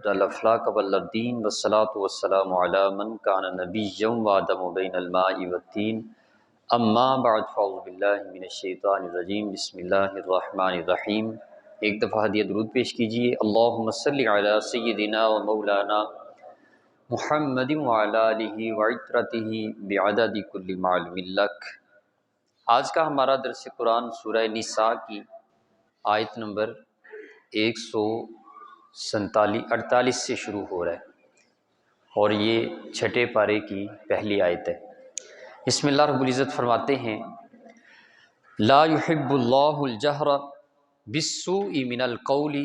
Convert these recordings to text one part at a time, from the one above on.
الافلاق والدین والصلاة والسلام علی من کان نبیا وآدم بین الماء والطین اما بعد فاعوذ باللہ من الشیطان الرجیم بسم اللہ الرحمن الرحیم۔ ایک دفعہ ہدیہ درود پیش کیجیے۔ اللہم صلی علی سیدنا و مولانا محمد وعلی آلہ وعترتہ بعدد کل معلوم لک۔ آج کا ہمارا درس قرآن سورہ نساء کی آیت نمبر 148 سے شروع ہو رہا ہے اور یہ چھٹے پارے کی پہلی آیت ہے۔ بسم اللہ رب العزت فرماتے ہیں لا يحب اللہ الجہر بالسوء من القول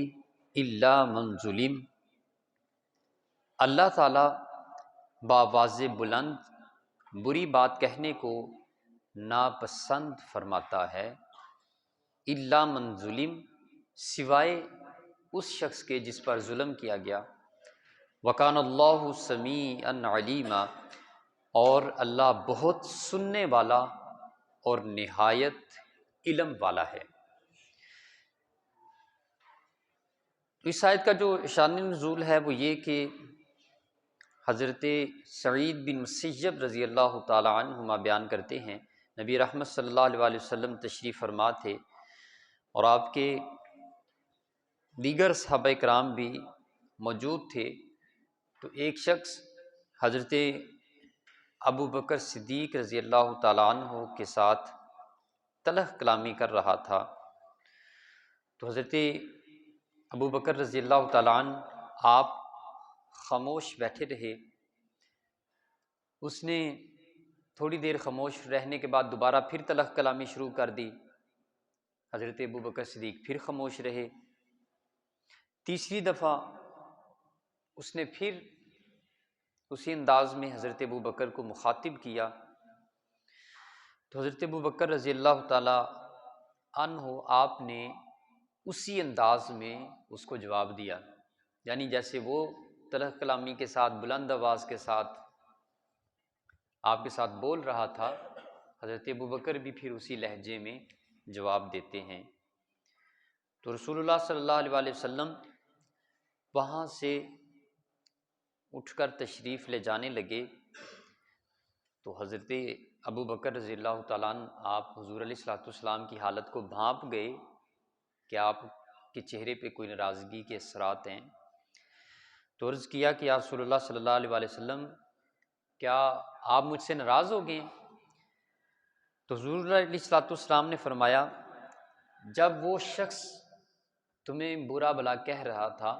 الا من ظلم۔ اللہ تعالیٰ بآواز بلند بری بات کہنے کو ناپسند فرماتا ہے، الا من ظلم سوائے اس شخص کے جس پر ظلم کیا گیا، وکان اللہ سمیعا علیما اور اللہ بہت سننے والا اور نہایت علم والا ہے۔ اس آیت کا جو شان نزول ہے وہ یہ کہ حضرت سعید بن مسیب رضی اللہ تعالی عنہما بیان کرتے ہیں نبی رحمت صلی اللہ علیہ وسلم تشریف فرما تھے اور آپ کے دیگر صحابہ کرام بھی موجود تھے، تو ایک شخص حضرت ابو بکر صدیق رضی اللہ تعالیٰ عنہ کے ساتھ تلخ کلامی کر رہا تھا، تو حضرت ابو بکر رضی اللہ تعالیٰ عنہ آپ خاموش بیٹھے رہے۔ اس نے تھوڑی دیر خاموش رہنے کے بعد دوبارہ پھر تلخ کلامی شروع کر دی۔ حضرت ابو بکر صدیق پھر خاموش رہے۔ تیسری دفعہ اس نے پھر اسی انداز میں حضرت ابو بکر کو مخاطب کیا، تو حضرت ابو بکر رضی اللہ تعالی عنہ آپ نے اسی انداز میں اس کو جواب دیا، یعنی جیسے وہ تلخ کلامی کے ساتھ بلند آواز کے ساتھ آپ کے ساتھ بول رہا تھا، حضرت ابو بکر بھی پھر اسی لہجے میں جواب دیتے ہیں۔ تو رسول اللہ صلی اللہ علیہ وسلم وہاں سے اٹھ کر تشریف لے جانے لگے، تو حضرت ابو بکر رضی اللہ تعالیٰ عنہ آپ حضور علیہ الصلوۃ والسلام کی حالت کو بھانپ گئے کہ آپ کے چہرے پہ کوئی ناراضگی کے اثرات ہیں، تو عرض کیا کہ یا رسول اللہ صلی اللہ علیہ وسلم کیا آپ مجھ سے ناراض ہو گئے؟ تو حضور علیہ الصلوۃ والسلام نے فرمایا جب وہ شخص تمہیں برا بھلا کہہ رہا تھا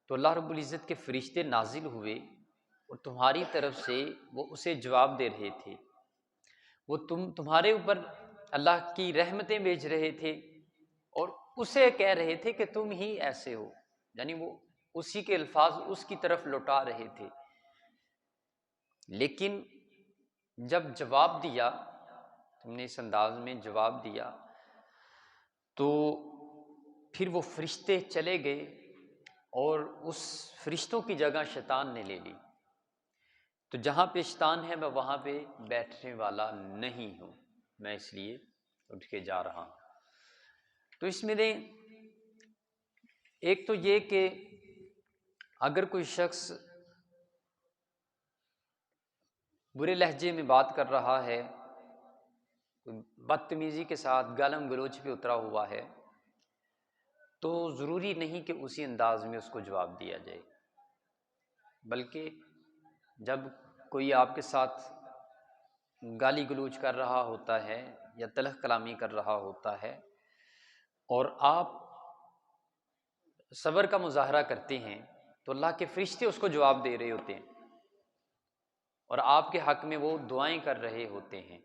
تو اللہ رب العزت کے فرشتے نازل ہوئے اور تمہاری طرف سے وہ اسے جواب دے رہے تھے، وہ تمہارے اوپر اللہ کی رحمتیں بھیج رہے تھے اور اسے کہہ رہے تھے کہ تم ہی ایسے ہو، یعنی وہ اسی کے الفاظ اس کی طرف لوٹا رہے تھے۔ لیکن جب جواب دیا، تم نے اس انداز میں جواب دیا، تو پھر وہ فرشتے چلے گئے اور اس فرشتوں کی جگہ شیطان نے لے لی، تو جہاں پہ شیطان ہے میں وہاں پہ بیٹھنے والا نہیں ہوں، میں اس لیے اٹھ کے جا رہا ہوں۔ تو اس میں ایک تو یہ کہ اگر کوئی شخص برے لہجے میں بات کر رہا ہے، بدتمیزی کے ساتھ گالم گلوچ پہ اترا ہوا ہے، تو ضروری نہیں کہ اسی انداز میں اس کو جواب دیا جائے، بلکہ جب کوئی آپ کے ساتھ گالی گلوچ کر رہا ہوتا ہے یا تلخ کلامی کر رہا ہوتا ہے اور آپ صبر کا مظاہرہ کرتے ہیں، تو اللہ کے فرشتے اس کو جواب دے رہے ہوتے ہیں اور آپ کے حق میں وہ دعائیں کر رہے ہوتے ہیں۔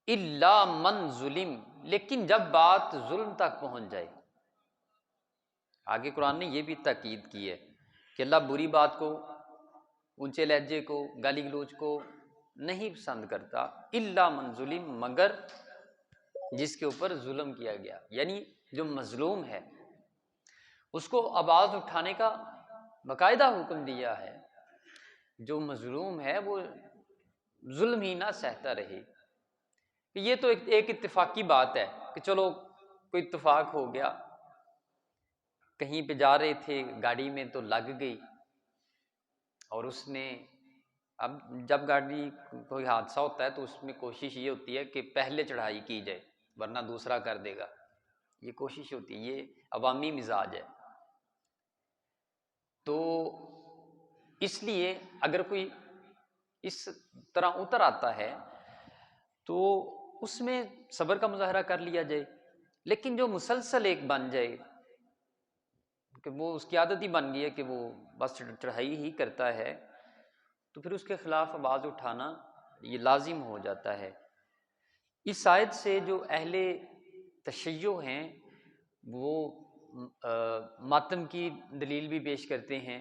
الا من ظلم، لیکن جب بات ظلم تک پہنچ جائے، آگے قرآن نے یہ بھی تاکید کی ہے کہ اللہ بری بات کو، اونچے لہجے کو، گالی گلوچ کو نہیں پسند کرتا، الا من ظلم، مگر جس کے اوپر ظلم کیا گیا، یعنی جو مظلوم ہے اس کو آواز اٹھانے کا باقاعدہ حکم دیا ہے۔ جو مظلوم ہے وہ ظلم ہی نہ سہتا رہے۔ یہ تو ایک اتفاقی بات ہے کہ چلو کوئی اتفاق ہو گیا، کہیں پہ جا رہے تھے گاڑی میں تو لگ گئی، اور اس نے، اب جب گاڑی کوئی حادثہ ہوتا ہے تو اس میں کوشش یہ ہوتی ہے کہ پہلے چڑھائی کی جائے ورنہ دوسرا کر دے گا، یہ کوشش ہوتی ہے، یہ عوامی مزاج ہے۔ تو اس لیے اگر کوئی اس طرح اتر آتا ہے تو اس میں صبر کا مظاہرہ کر لیا جائے، لیکن جو مسلسل ایک بن جائے کہ وہ اس کی عادت ہی بن گئی ہے کہ وہ بس چڑھائی ہی کرتا ہے، تو پھر اس کے خلاف آواز اٹھانا یہ لازم ہو جاتا ہے۔ اس آیت سے جو اہل تشیع ہیں وہ ماتم کی دلیل بھی پیش کرتے ہیں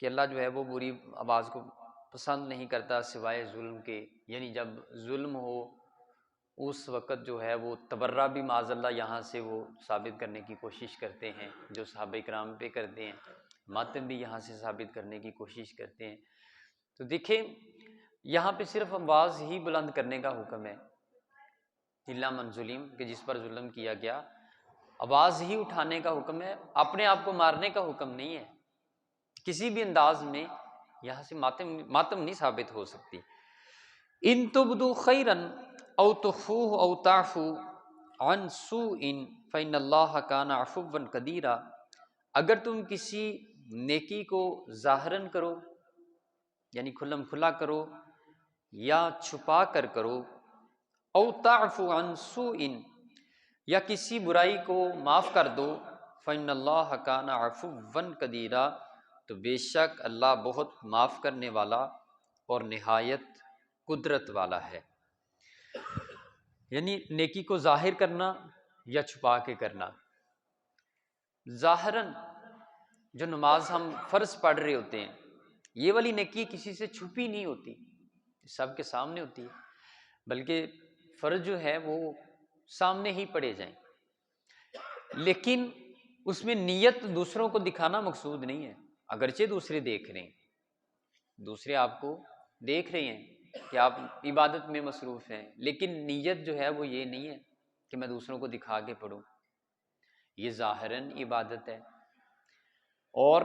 کہ اللہ جو ہے وہ بری آواز کو پسند نہیں کرتا سوائے ظلم کے، یعنی جب ظلم ہو اس وقت جو ہے وہ تبرہ بھی معاذ اللہ یہاں سے وہ ثابت کرنے کی کوشش کرتے ہیں، جو صحابہ کرام پہ کرتے ہیں، ماتم بھی یہاں سے ثابت کرنے کی کوشش کرتے ہیں۔ تو دیکھیں یہاں پہ صرف آواز ہی بلند کرنے کا حکم ہے، الا من ظلم، کہ جس پر ظلم کیا گیا، آواز ہی اٹھانے کا حکم ہے، اپنے آپ کو مارنے کا حکم نہیں ہے۔ کسی بھی انداز میں یہاں سے ماتم نہیں ثابت ہو سکتی۔ ان تبدو خیرا او تخفوه او تعفو عن سوء فإن اللہ کان عفوا قدیرا، اگر تم کسی نیکی کو ظاہراً کرو یعنی کھلم کھلا کرو یا چھپا کر کرو، او تعفو عن سوء یا کسی برائی کو معاف کر دو، فإن اللہ کان عفوا قدیرا، تو بے شک اللہ بہت معاف کرنے والا اور نہایت قدرت والا ہے۔ یعنی نیکی کو ظاہر کرنا یا چھپا کے کرنا۔ ظاہراً جو نماز ہم فرض پڑھ رہے ہوتے ہیں، یہ والی نیکی کسی سے چھپی نہیں ہوتی، سب کے سامنے ہوتی ہے، بلکہ فرض جو ہے وہ سامنے ہی پڑھے جائیں، لیکن اس میں نیت دوسروں کو دکھانا مقصود نہیں ہے، اگرچہ دوسرے دیکھ رہے ہیں، دوسرے آپ کو دیکھ رہے ہیں کہ آپ عبادت میں مصروف ہیں، لیکن نیت جو ہے وہ یہ نہیں ہے کہ میں دوسروں کو دکھا کے پڑھوں، یہ ظاہراً عبادت ہے۔ اور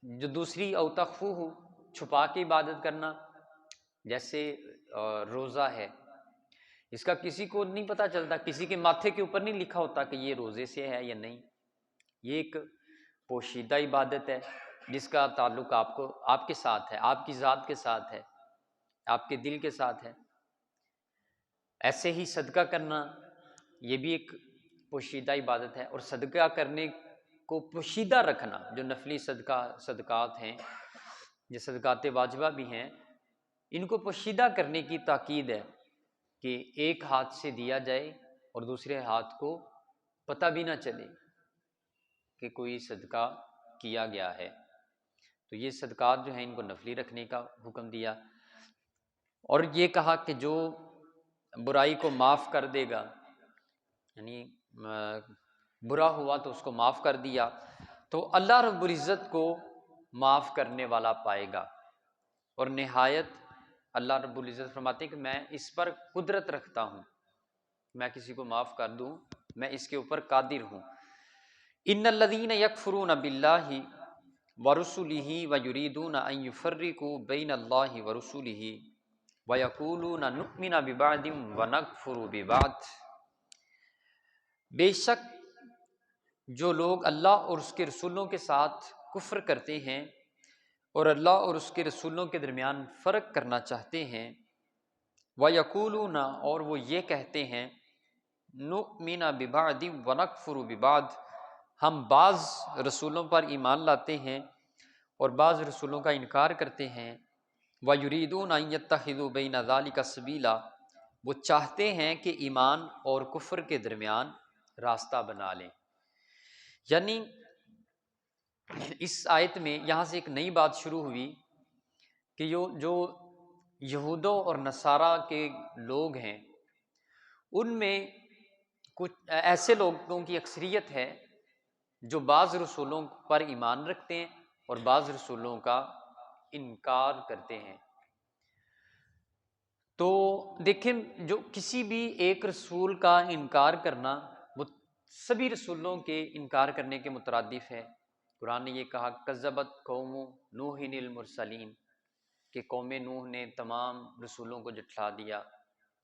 جو دوسری او تخفو ہو، چھپا کے عبادت کرنا، جیسے روزہ ہے، اس کا کسی کو نہیں پتہ چلتا، کسی کے ماتھے کے اوپر نہیں لکھا ہوتا کہ یہ روزے سے ہے یا نہیں، یہ ایک پوشیدہ عبادت ہے جس کا تعلق آپ کے ساتھ ہے، آپ کی ذات کے ساتھ ہے، آپ کے دل کے ساتھ ہے۔ ایسے ہی صدقہ کرنا یہ بھی ایک پوشیدہ عبادت ہے، اور صدقہ کرنے کو پوشیدہ رکھنا، جو نفلی صدقات ہیں، یہ صدقات واجبہ بھی ہیں، ان کو پوشیدہ کرنے کی تاکید ہے کہ ایک ہاتھ سے دیا جائے اور دوسرے ہاتھ کو پتہ بھی نہ چلے کہ کوئی صدقہ کیا گیا ہے۔ تو یہ صدقات جو ہیں ان کو نفلی رکھنے کا حکم دیا، اور یہ کہا کہ جو برائی کو معاف کر دے گا، یعنی برا ہوا تو اس کو معاف کر دیا، تو اللہ رب العزت کو معاف کرنے والا پائے گا، اور نہایت اللہ رب العزت فرماتے ہیں کہ میں اس پر قدرت رکھتا ہوں، میں کسی کو معاف کر دوں، میں اس کے اوپر قادر ہوں۔ ان الذین یکفرون باللہ ورسلہ ویریدون ان یفرقوا بین اللہ ورسلہ ویقولون نؤمن ببعض ونکفر ببعض، بے شک جو لوگ اللہ اور اس کے رسولوں کے ساتھ کفر کرتے ہیں اور اللہ اور اس کے رسولوں کے درمیان فرق کرنا چاہتے ہیں، وَيَقُولُونَ، اور وہ یہ کہتے ہیں، نُؤْمِنَ بِبَعْضٍ وَنَكْفُرُ بِبَعْضٍ، ہم بعض رسولوں پر ایمان لاتے ہیں اور بعض رسولوں کا انکار کرتے ہیں، وَيُرِيدُونَ أَن يَتَّخِذُوا بَيْنَ ذَلِكَ سَبِيلًا، وہ چاہتے ہیں کہ ایمان اور کفر کے درمیان راستہ بنا لیں۔ یعنی اس آیت میں یہاں سے ایک نئی بات شروع ہوئی کہ جو یہودوں اور نصارہ کے لوگ ہیں، ان میں کچھ ایسے لوگوں کی اکثریت ہے جو بعض رسولوں پر ایمان رکھتے ہیں اور بعض رسولوں کا انکار کرتے ہیں۔ تو دیکھیں جو کسی بھی ایک رسول کا انکار کرنا وہ سبھی رسولوں کے انکار کرنے کے مترادف ہے۔ قرآن نے یہ کہا کذبت قوم نوح المرسلین، کہ قوم نوح نے تمام رسولوں کو جھٹلا دیا۔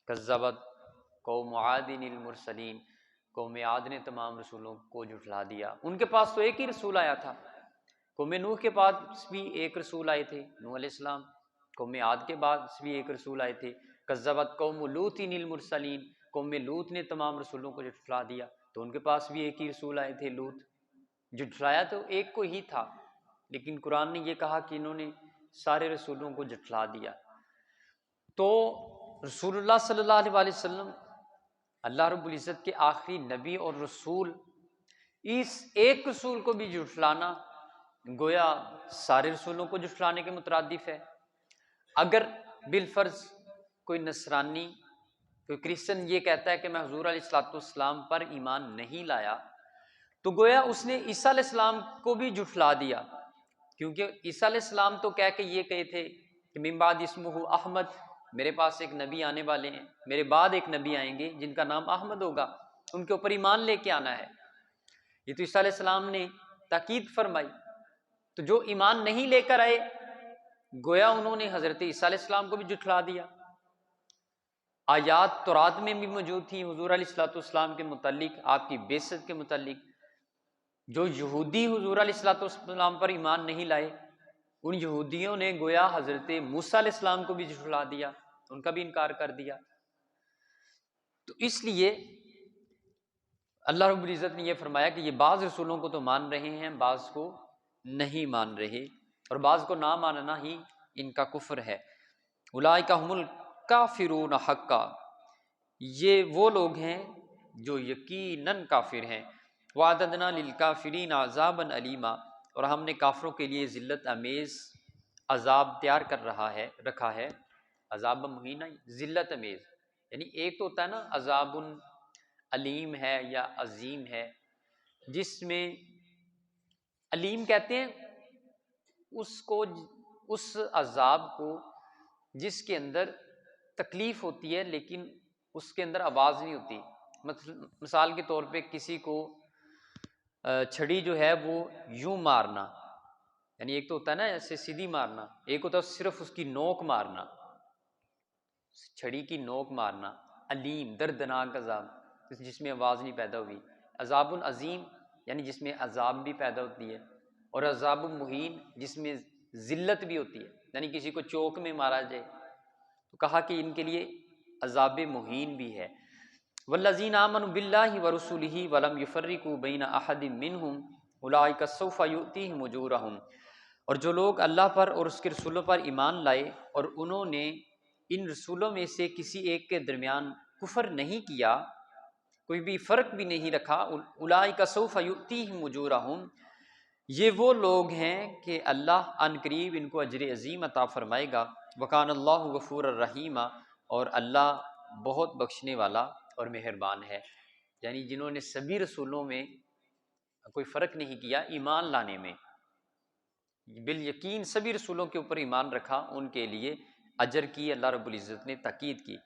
کذبت قوم عاد المرسلین، قوم عاد نے تمام رسولوں کو جھٹلا دیا۔ ان کے پاس تو ایک ہی رسول آیا تھا۔ قوم نوح کے پاس بھی ایک رسول آئے تھے، نوح علیہ السلام۔ قوم عاد کے پاس بھی ایک رسول آئے تھے۔ کذبت قوم لوط المرسلین، قوم لوط نے تمام رسولوں کو جھٹلا دیا، تو ان کے پاس بھی ایک ہی رسول آئے تھے، لوط۔ جھٹلایا تو ایک کو ہی تھا، لیکن قرآن نے یہ کہا کہ انہوں نے سارے رسولوں کو جھٹلا دیا۔ تو رسول اللہ صلی اللہ علیہ وسلم اللہ رب العزت کے آخری نبی اور رسول، اس ایک رسول کو بھی جھٹلانا گویا سارے رسولوں کو جھٹلانے کے مترادف ہے۔ اگر بالفرض کوئی نصرانی، کوئی کرسچن یہ کہتا ہے کہ میں حضور علیہ الصلوۃ والسلام پر ایمان نہیں لایا، تو گویا اس نے عیسیٰ علیہ السلام کو بھی جھٹلا دیا، کیونکہ عیسیٰ علیہ السلام تو کہہ کے یہ کہے تھے کہ من بعد اسمہ احمد، میرے پاس ایک نبی آنے والے ہیں، میرے بعد ایک نبی آئیں گے جن کا نام احمد ہوگا، ان کے اوپر ایمان لے کے آنا ہے۔ یہ تو عیسیٰ علیہ السلام نے تاکید فرمائی۔ تو جو ایمان نہیں لے کر آئے، گویا انہوں نے حضرت عیسیٰ علیہ السلام کو بھی جھٹلا دیا۔ آیات تورات میں بھی موجود تھیں حضور علیہ الصلوۃ والسلام کے متعلق، آپ کی بعثت کے متعلق۔ جو یہودی حضور علیہ الصلوۃ والسلام پر ایمان نہیں لائے، ان یہودیوں نے گویا حضرت موسیٰ علیہ السلام کو بھی جھٹلا دیا، ان کا بھی انکار کر دیا۔ تو اس لیے اللہ رب العزت نے یہ فرمایا کہ یہ بعض رسولوں کو تو مان رہے ہیں، بعض کو نہیں مان رہے، اور بعض کو نہ ماننا ہی ان کا کفر ہے۔ اولئک ھم الکافرون حقا، یہ وہ لوگ ہیں جو یقیناً کافر ہیں۔ وَأَعْتَدْنَا لِلْكَافِرِينَ عَذَابًا أَلِيمًا، اور ہم نے کافروں کے لیے ذلت امیز عذاب تیار کر رکھا ہے۔ عذاب مہینہ ذلت امیز، یعنی ایک تو ہوتا ہے نا عذاب علیم ہے یا عظیم ہے، جس میں علیم کہتے ہیں اس عذاب کو جس کے اندر تکلیف ہوتی ہے لیکن اس کے اندر آواز نہیں ہوتی۔ مثال کے طور پہ کسی کو چھڑی جو ہے وہ یوں مارنا، یعنی ایک تو ہوتا ہے نا ایسے سیدھی مارنا، ایک ہوتا ہے صرف اس کی نوک مارنا، چھڑی کی نوک مارنا۔ علیم دردناک عذاب جس میں آواز نہیں پیدا ہوئی۔ عذاب عظیم یعنی جس میں عذاب بھی پیدا ہوتی ہے، اور عذاب مہین جس میں ذلت بھی ہوتی ہے، یعنی کسی کو چوک میں مارا جائے۔ تو کہا کہ ان کے لیے عذاب مہین بھی ہے۔ والذین آمنوا باللہ ورسولہ ولم یفرقوا بین احد منہم اولئک سوف یؤتیہم اجورہم، اور جو لوگ اللہ پر اور اس کے رسولوں پر ایمان لائے اور انہوں نے ان رسولوں میں سے کسی ایک کے درمیان کفر نہیں کیا، کوئی بھی فرق بھی نہیں رکھا، اولئک سوف یؤتیہم اجورہم، یہ وہ لوگ ہیں کہ اللہ عن قریب ان کو اجر عظیم عطا فرمائے گا۔ وکان اللہ غفور الرحیم، اور اللہ بہت بخشنے والا اور مہربان ہے۔ یعنی جنہوں نے سبھی رسولوں میں کوئی فرق نہیں کیا ایمان لانے میں، بالیقین سبھی رسولوں کے اوپر ایمان رکھا، ان کے لیے اجر کی اللہ رب العزت نے تاکید کی۔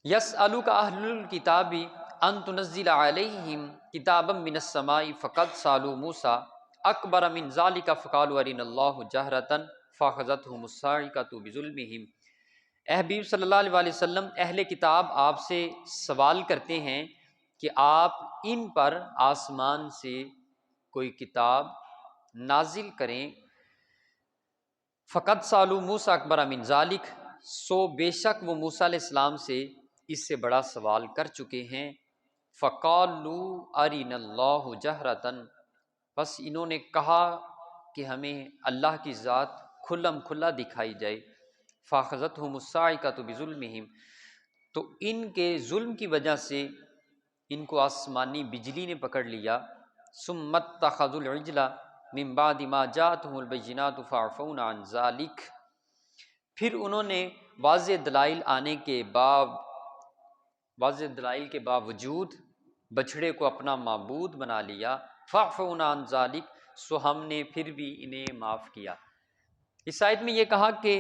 یسألک اہل الکتاب ان تنزل علیہم کتابا من السماء فقد سألوا موسیٰ اکبر من ذلک فقالوا ارنا اللہ جہرۃ فاخذتہم الصاعقۃ بظلمہم۔ اے حبیب صلی اللہ علیہ وآلہ وسلم، اہل کتاب آپ سے سوال کرتے ہیں کہ آپ ان پر آسمان سے کوئی کتاب نازل کریں۔ فقد سألوا موسیٰ اکبر من ذلک، سو بے شک وہ موسیٰ علیہ السلام سے اس سے بڑا سوال کر چکے ہیں۔ فقالوا ارنا اللہ جہرۃ، بس انہوں نے کہا کہ ہمیں اللہ کی ذات کھلم کھلا دکھائی جائے۔ فاخذتہم الصاعقۃ بظلمہم، تو ان کے ظلم کی وجہ سے ان کو آسمانی بجلی نے پکڑ لیا۔ ثم اتخذوا العجل من بعد ما جاءتهم البینات فعفونا عن ذلک، پھر انہوں نے واضح دلائل کے باوجود بچھڑے کو اپنا معبود بنا لیا۔ فعفونا عن ذلک، سو ہم نے پھر بھی انہیں معاف کیا۔ اس آیت میں یہ کہا کہ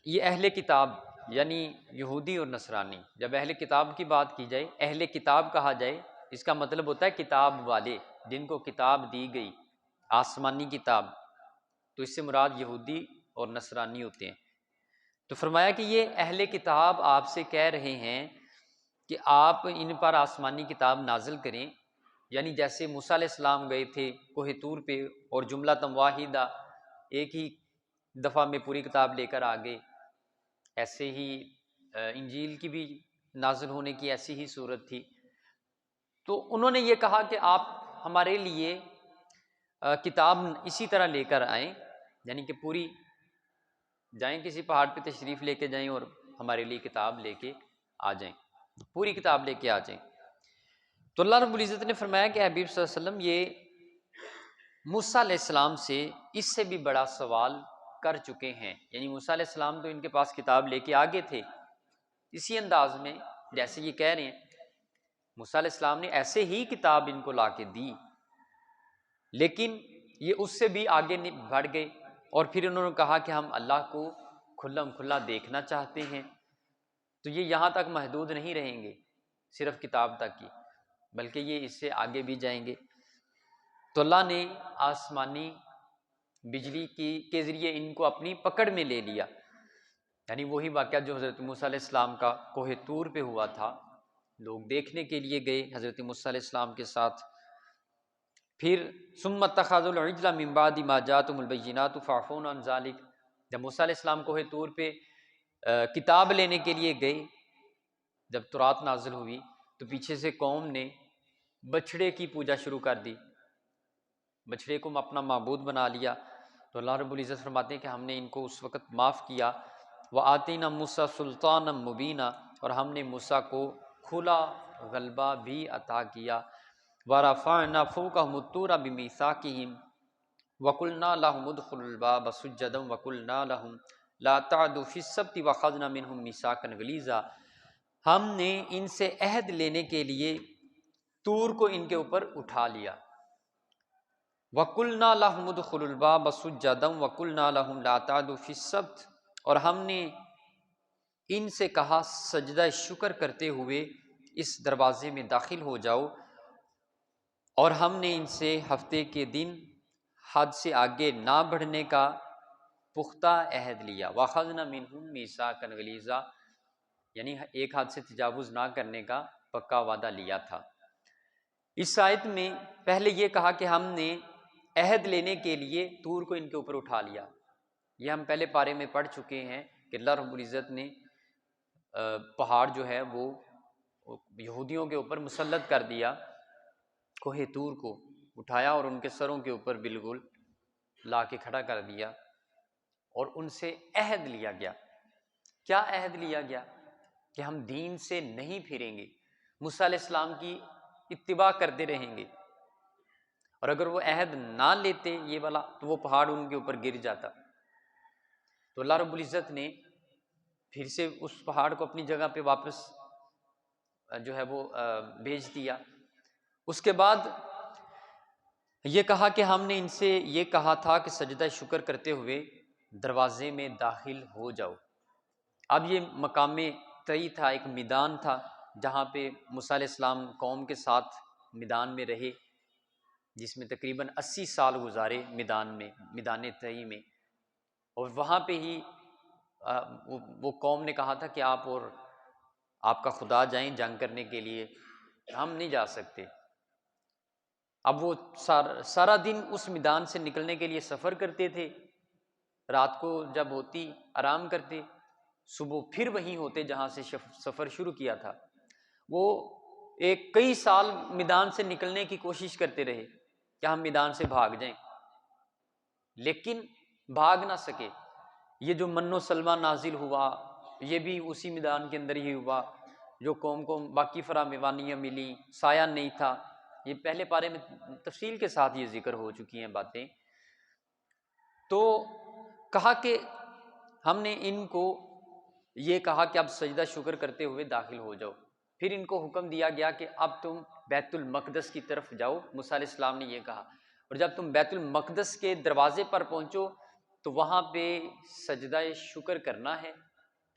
یہ اہل کتاب یعنی یہودی اور نصرانی، جب اہل کتاب کی بات کی جائے، اہل کتاب کہا جائے اس کا مطلب ہوتا ہے کتاب والے، جن کو کتاب دی گئی، آسمانی کتاب، تو اس سے مراد یہودی اور نصرانی ہوتے ہیں۔ تو فرمایا کہ یہ اہل کتاب آپ سے کہہ رہے ہیں کہ آپ ان پر آسمانی کتاب نازل کریں، یعنی جیسے موسیٰ علیہ السلام گئے تھے کوہ طور پہ اور جملۃ واحدہ ایک ہی دفعہ میں پوری کتاب لے کر آ گئے، ایسے ہی انجیل کی بھی نازل ہونے کی ایسی ہی صورت تھی۔ تو انہوں نے یہ کہا کہ آپ ہمارے لیے کتاب اسی طرح لے کر آئیں، یعنی کہ پوری جائیں کسی پہاڑ پہ تشریف لے کے جائیں اور ہمارے لیے کتاب لے کے آ جائیں، پوری کتاب لے کے آ جائیں۔ تو اللہ رب العزت نے فرمایا کہ حبیب صلی اللہ علیہ وسلم یہ موسیٰ علیہ السلام سے اس سے بھی بڑا سوال کر چکے ہیں، یعنی موسیٰ علیہ السلام تو ان کے پاس کتاب لے کے آگے تھے، اسی انداز میں جیسے یہ کہہ رہے ہیں موسیٰ علیہ السلام نے ایسے ہی کتاب ان کو لا کے دی، لیکن یہ اس سے بھی آگے بڑھ گئے اور پھر انہوں نے کہا کہ ہم اللہ کو کھلم کھلا دیکھنا چاہتے ہیں۔ تو یہ یہاں تک محدود نہیں رہیں گے صرف کتاب تک کی، بلکہ یہ اس سے آگے بھی جائیں گے۔ تو اللہ نے آسمانی بجلی کے ذریعے ان کو اپنی پکڑ میں لے لیا، یعنی وہی واقعہ جو حضرت موسیٰ علیہ السلام کا کوہ طور پہ ہوا تھا، لوگ دیکھنے کے لیے گئے حضرت موسیٰ علیہ السلام کے ساتھ۔ پھر ثم اتخذوا العجل من بعد ما جاءتهم البینات فاعفونا عن ذلک، جب موسیٰ علیہ السلام کوہ طور پہ کتاب لینے کے لیے گئے، جب تورات نازل ہوئی تو پیچھے سے قوم نے بچھڑے کی پوجا شروع کر دی، بچھڑے کو اپنا معبود بنا لیا۔ تو اللہ رب العزت فرماتے ہیں کہ ہم نے ان کو اس وقت معاف کیا، وآتینا موسیٰ سلطانا مبینا، اور ہم نے موسیٰ کو کھلا غلبہ بھی عطا کیا، ورفعنا فوقهم الطور بمیثاقہم وقلنا لهم ادخلوا الباب سجدا وقلنا لهم لا تعدوا في السبت واخذنا منهم ميثاقا غليظا، ہم نے ان سے عہد لینے کے لیے طور کو ان کے اوپر اٹھا لیا، وَقُلْنَا لَهُمُ ادْخُلُوا الْبَابَ سُجَّدًا وَقُلْنَا لَهُمْ لَا تَعْدُوا فِي السَّبْتِ، اور ہم نے ان سے کہا سجدہ شکر کرتے ہوئے اس دروازے میں داخل ہو جاؤ، اور ہم نے ان سے ہفتے کے دن حد سے آگے نہ بڑھنے کا پختہ عہد لیا، وَأَخَذْنَا مِنْهُمْ مِيثَاقًا غَلِيظًا، یعنی ایک حد سے تجاوز نہ کرنے کا پکا وعدہ لیا تھا۔ اس آیت میں پہلے یہ کہا کہ ہم نے عہد لینے کے لیے طور کو ان کے اوپر اٹھا لیا، یہ ہم پہلے پارے میں پڑھ چکے ہیں کہ اللہ رب العزت نے پہاڑ جو ہے وہ یہودیوں کے اوپر مسلط کر دیا، کوہ طور کو اٹھایا اور ان کے سروں کے اوپر بالکل لا کے کھڑا کر دیا، اور ان سے عہد لیا گیا۔ کیا عہد لیا گیا؟ کہ ہم دین سے نہیں پھریں گے، موسیٰ علیہ السلام کی اتباع کرتے رہیں گے، اور اگر وہ عہد نہ لیتے یہ والا تو وہ پہاڑ ان کے اوپر گر جاتا۔ تو اللہ رب العزت نے پھر سے اس پہاڑ کو اپنی جگہ پہ واپس جو ہے وہ بھیج دیا۔ اس کے بعد یہ کہا کہ ہم نے ان سے یہ کہا تھا کہ سجدہ شکر کرتے ہوئے دروازے میں داخل ہو جاؤ۔ اب یہ مقام طئی تھا، ایک میدان تھا جہاں پہ موسیٰ علیہ السلام قوم کے ساتھ میدان میں رہے، جس میں تقریباً 80 سال گزارے میدان طئی میں، اور وہاں پہ ہی وہ قوم نے کہا تھا کہ آپ اور آپ کا خدا جائیں جنگ کرنے کے لیے، ہم نہیں جا سکتے۔ اب وہ سارا دن اس میدان سے نکلنے کے لیے سفر کرتے تھے، رات کو جب ہوتی آرام کرتے، صبح پھر وہیں ہوتے جہاں سے سفر شروع کیا تھا۔ وہ کئی سال میدان سے نکلنے کی کوشش کرتے رہے کہ ہم میدان سے بھاگ جائیں، لیکن بھاگ نہ سکے۔ یہ جو من و سلوہ نازل ہوا یہ بھی اسی میدان کے اندر ہی ہوا، جو قوم کو باقی فرامیوانیاں ملی، سایہ نہیں تھا، یہ پہلے پارے میں تفصیل کے ساتھ یہ ذکر ہو چکی ہیں باتیں۔ تو کہا کہ ہم نے ان کو یہ کہا کہ اب سجدہ شکر کرتے ہوئے داخل ہو جاؤ، پھر ان کو حکم دیا گیا کہ اب تم بیت المقدس کی طرف جاؤ، موسیٰ علیہ السلام نے یہ کہا، اور جب تم بیت المقدس کے دروازے پر پہنچو تو وہاں پہ سجدہ شکر کرنا ہے،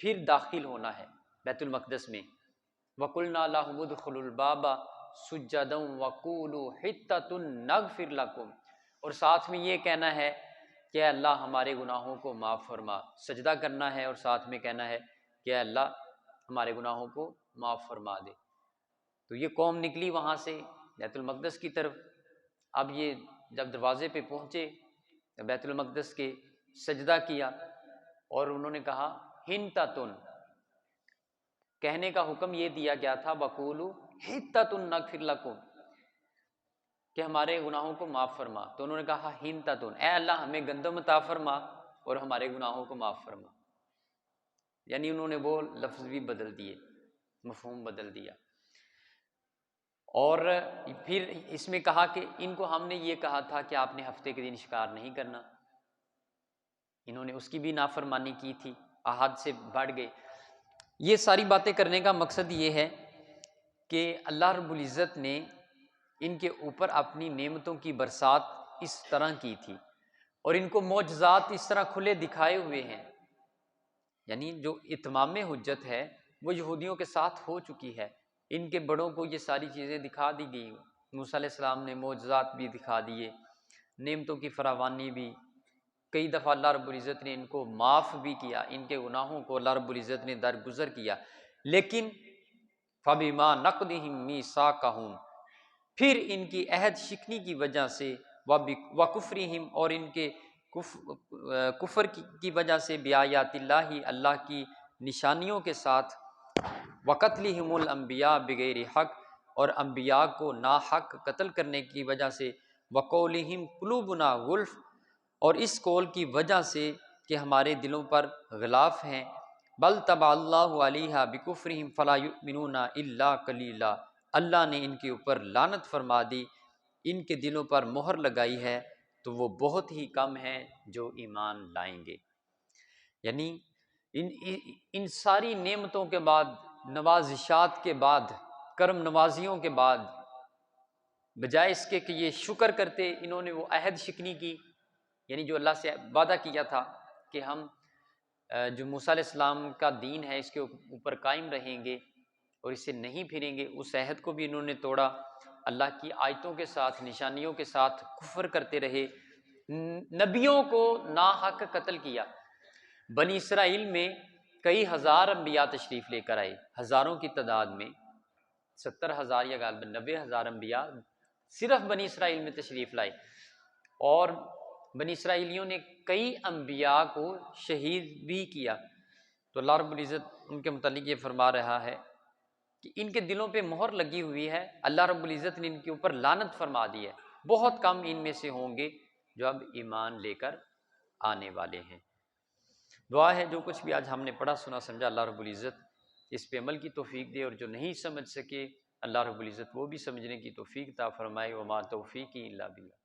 پھر داخل ہونا ہے بیت المقدس میں۔ وَقُلْنَا لَهُمُ ادْخُلُوا الْبَابَ سجدا وقولوا حطۃ نغفر لکم، اور ساتھ میں یہ کہنا ہے کہ اے اللہ ہمارے گناہوں کو معاف فرما، سجدہ کرنا ہے اور ساتھ میں کہنا ہے کہ اے اللہ ہمارے گناہوں کو معاف فرما دے۔ تو یہ قوم نکلی وہاں سے بیت المقدس کی طرف۔ اب یہ جب دروازے پہ پہنچے بیت المقدس کے، سجدہ کیا اور انہوں نے کہا ہنتتن، کہنے کا حکم یہ دیا گیا تھا وقولوا حطۃ نغفر لکم، کہ ہمارے گناہوں کو معاف فرما، تو انہوں نے کہا ہنتتن، اے اللہ ہمیں گندم عطا فرما اور ہمارے گناہوں کو معاف فرما، یعنی انہوں نے وہ لفظ بھی بدل دیے، مفہوم بدل دیا۔ اور پھر اس میں کہا کہ ان کو ہم نے یہ کہا تھا کہ آپ نے ہفتے کے دن شکار نہیں کرنا، انہوں نے اس کی بھی نافرمانی کی تھی، عہد سے بڑھ گئے۔ یہ ساری باتیں کرنے کا مقصد یہ ہے کہ اللہ رب العزت نے ان کے اوپر اپنی نعمتوں کی برسات اس طرح کی تھی اور ان کو معجزات اس طرح کھلے دکھائے ہوئے ہیں، یعنی جو اتمام حجت ہے وہ یہودیوں کے ساتھ ہو چکی ہے، ان کے بڑوں کو یہ ساری چیزیں دکھا دی گئی، موسیٰ علیہ السلام نے معجزات بھی دکھا دیے، نعمتوں کی فراوانی بھی، کئی دفعہ اللہ رب العزت نے ان کو معاف بھی کیا، ان کے گناہوں کو اللہ رب العزت نے درگزر کیا، لیکن فَبِمَا نَقْضِهِمْ مِيثَاقَهُمْ، پھر ان کی عہد شکنی کی وجہ سے، وَكُفْرِهِمْ، اور ان کے کفر کی وجہ سے، بِآیاتِ اللہ، اللہ کی نشانیوں کے ساتھ، وَقَتْلِهِمُ الْأَنْبِيَاءَ بِغَيْرِ حق، اور انبیاء کو ناحق قتل کرنے کی وجہ سے، وَقَوْلِهِمْ قُلُوبُنَا غُلْفٌ، اور اس قول کی وجہ سے کہ ہمارے دلوں پر غلاف ہیں، بل طبع اللہ علیہا بکفرہم فلا یؤمنون الا قلیلا، اللہ نے ان کے اوپر لعنت فرما دی، ان کے دلوں پر مہر لگائی ہے تو وہ بہت ہی کم ہیں جو ایمان لائیں گے۔ یعنی ان ساری نعمتوں کے بعد، نوازشات کے بعد، کرم نوازیوں کے بعد، بجائے اس کے کہ یہ شکر کرتے، انہوں نے وہ عہد شکنی کی، یعنی جو اللہ سے وعدہ کیا تھا کہ ہم جو موسیٰ علیہ السلام کا دین ہے اس کے اوپر قائم رہیں گے اور اس سے نہیں پھریں گے، اس عہد کو بھی انہوں نے توڑا، اللہ کی آیتوں کے ساتھ، نشانیوں کے ساتھ کفر کرتے رہے، نبیوں کو ناحق قتل کیا۔ بنی اسرائیل میں کئی ہزار انبیاء تشریف لے کر آئے، ہزاروں کی تعداد میں، 70,000 یا غالباً 90,000 انبیاء صرف بنی اسرائیل میں تشریف لائے، اور بنی اسرائیلیوں نے کئی انبیاء کو شہید بھی کیا۔ تو اللہ رب العزت ان کے متعلق یہ فرما رہا ہے کہ ان کے دلوں پہ مہر لگی ہوئی ہے، اللہ رب العزت نے ان کے اوپر لعنت فرما دی ہے، بہت کم ان میں سے ہوں گے جو اب ایمان لے کر آنے والے ہیں۔ دعا ہے جو کچھ بھی آج ہم نے پڑھا سنا سمجھا، اللہ رب العزت اس پہ عمل کی توفیق دے، اور جو نہیں سمجھ سکے اللہ رب العزت وہ بھی سمجھنے کی توفیق عطا فرمائے، وما توفیقی الا باللہ۔